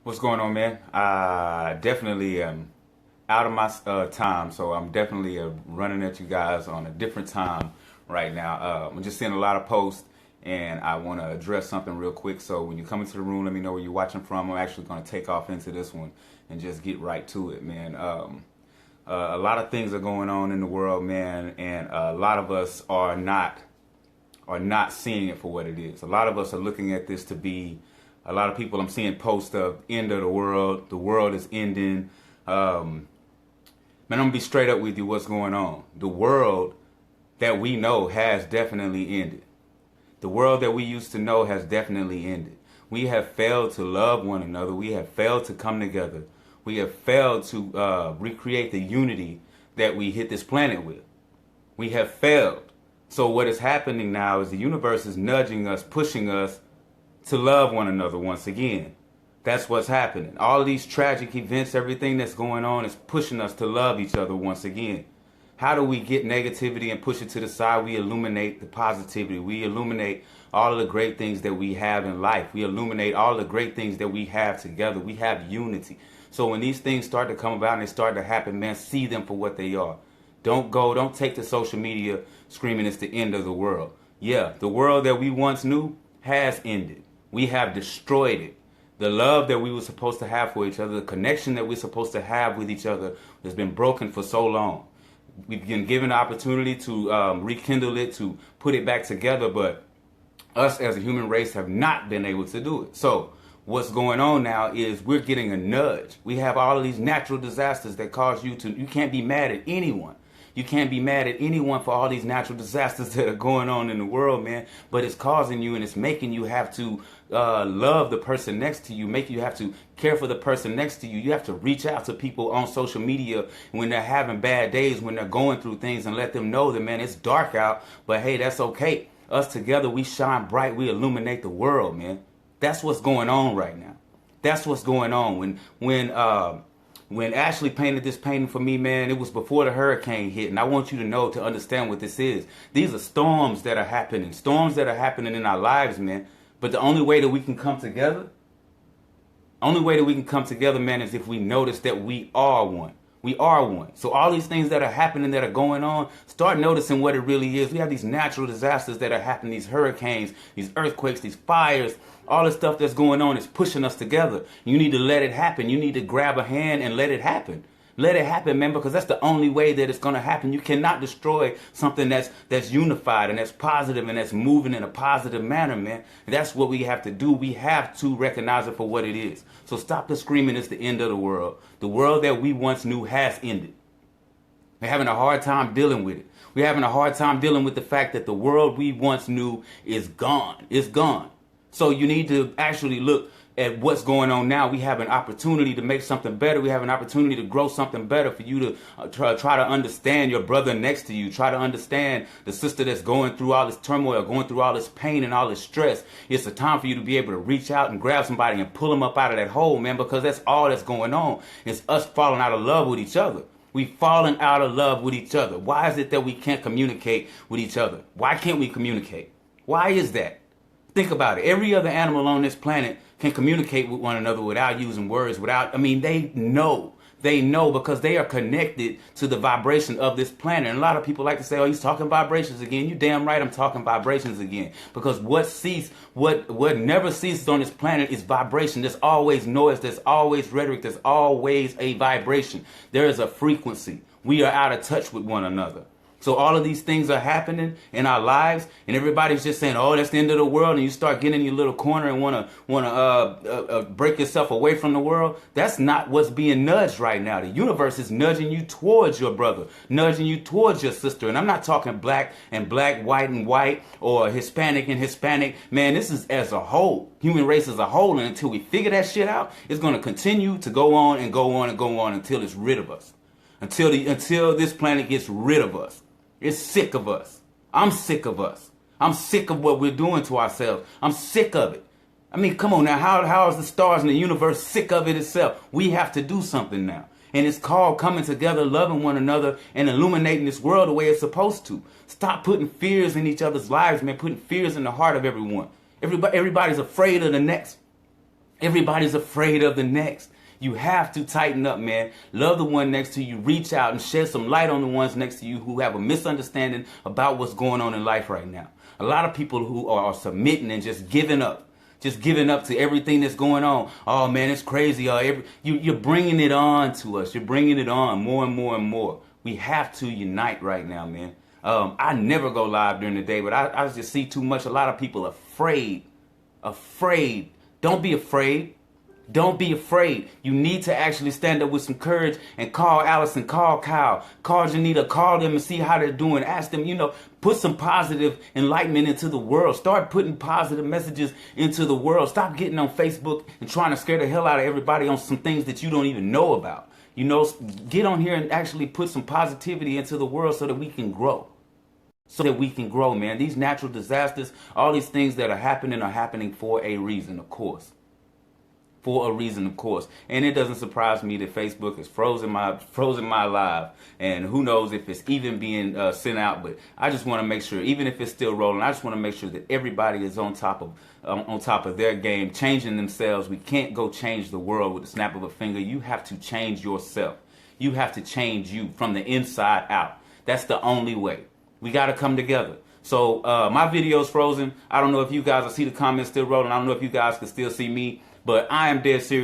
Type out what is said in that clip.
What's going on, man? Definitely out of my time, so I'm definitely running at you guys on a different time right now. I'm just seeing a lot of posts, and I want to address something real quick. So when you come into the room, let me know where you're watching from. I'm actually going to take off into this one and just get right to it, man. A lot of things are going on in the world, man, and a lot of us are not seeing it for what it is. A lot of us are looking at this to be, a lot of people I'm seeing post of end of the world is ending. Man, I'm gonna be straight up with you what's going on. The world that we know has definitely ended. The world that we used to know has definitely ended. We have failed to love one another. We have failed to come together. We have failed to recreate the unity that we hit this planet with. We have failed. So what is happening now is the universe is nudging us, pushing us to love one another once again. That's what's happening. All of these tragic events, everything that's going on is pushing us to love each other once again. How do we get negativity and push it to the side? We illuminate the positivity. We illuminate all of the great things that we have in life. We illuminate all the great things that we have together. We have unity. So when these things start to come about and they start to happen, man, see them for what they are. Don't take to social media screaming it's the end of the world. Yeah, the world that we once knew has ended. We have destroyed it. The love that we were supposed to have for each other, the connection that we're supposed to have with each other has been broken for so long. We've been given the opportunity to rekindle it, to put it back together, but us as a human race have not been able to do it. So what's going on now is we're getting a nudge. We have all of these natural disasters that cause you can't be mad at anyone. You can't be mad at anyone for all these natural disasters that are going on in the world, man. But it's causing you and it's making you have to love the person next to you, make you have to care for the person next to you. You have to reach out to people on social media when they're having bad days, when they're going through things, and let them know that, man, it's dark out, but hey, that's okay. Us together, we shine bright, we illuminate the world, man. That's what's going on right now. That's what's going on. When Ashley painted this painting for me, man, it was before the hurricane hit. And I want you to know, to understand what this is. These are storms that are happening in our lives, man. But the only way that we can come together, man, is if we notice that we are one. We are one. So all these things that are happening, that are going on, start noticing what it really is. We have these natural disasters that are happening, these hurricanes, these earthquakes, these fires. All the stuff that's going on is pushing us together. You need to let it happen. You need to grab a hand and let it happen. Let it happen, man, because that's the only way that it's going to happen. You cannot destroy something that's unified and that's positive and that's moving in a positive manner, man. That's what we have to do. We have to recognize it for what it is. So stop the screaming, it's the end of the world. The world that we once knew has ended. We're having a hard time dealing with it. We're having a hard time dealing with the fact that the world we once knew is gone. It's gone. So you need to actually look at what's going on now. We have an opportunity to make something better. We have an opportunity to grow something better, for you to try to understand your brother next to you. Try to understand the sister that's going through all this turmoil, going through all this pain and all this stress. It's a time for you to be able to reach out and grab somebody and pull them up out of that hole, man, because that's all that's going on. It's us falling out of love with each other. We've fallen out of love with each other. Why is it that we can't communicate with each other? Why can't we communicate? Why is that? Think about it. Every other animal on this planet can communicate with one another without using words, they know because they are connected to the vibration of this planet. And a lot of people like to say, oh, he's talking vibrations again. You damn right I'm talking vibrations again. Because what never ceases on this planet is vibration. There's always noise. There's always rhetoric. There's always a vibration. There is a frequency. We are out of touch with one another. So all of these things are happening in our lives, and everybody's just saying, "Oh, that's the end of the world," and you start getting in your little corner and want to break yourself away from the world. That's not what's being nudged right now. The universe is nudging you towards your brother, nudging you towards your sister. And I'm not talking black and black, white and white, or Hispanic and Hispanic. Man, this is as a whole, human race as a whole. And until we figure that shit out, it's going to continue to go on and go on and go on until it's rid of us. Until this planet gets rid of us. It's sick of us. I'm sick of us. I'm sick of what we're doing to ourselves. I'm sick of it. I mean, come on now. How is the stars in the universe sick of it itself? We have to do something now. And it's called coming together, loving one another, and illuminating this world the way it's supposed to. Stop putting fears in each other's lives, man. Putting fears in the heart of everyone. Everybody's afraid of the next. Everybody's afraid of the next. You have to tighten up, man. Love the one next to you. Reach out and shed some light on the ones next to you who have a misunderstanding about what's going on in life right now. A lot of people who are submitting and just giving up. Just giving up to everything that's going on. Oh, man, it's crazy. You're bringing it on to us. You're bringing it on more and more and more. We have to unite right now, man. I never go live during the day, but I just see too much. A lot of people afraid. Afraid. Don't be afraid. Don't be afraid. You need to actually stand up with some courage and call Allison, call Kyle, call Janita, call them and see how they're doing. Ask them, put some positive enlightenment into the world. Start putting positive messages into the world. Stop getting on Facebook and trying to scare the hell out of everybody on some things that you don't even know about. Get on here and actually put some positivity into the world so that we can grow. Man. These natural disasters, all these things that are happening for a reason, of course. And it doesn't surprise me that Facebook has frozen my live, and who knows if it's even being sent out. But I just want to make sure, even if it's still rolling, I just want to make sure that everybody is on top of their game, changing themselves. We can't go change the world with the snap of a finger. You have to change yourself. You have to change you from the inside out. That's the only way. We got to come together. So my video's frozen. I don't know if you guys, I see the comments still rolling. I don't know if you guys can still see me, but I am dead serious.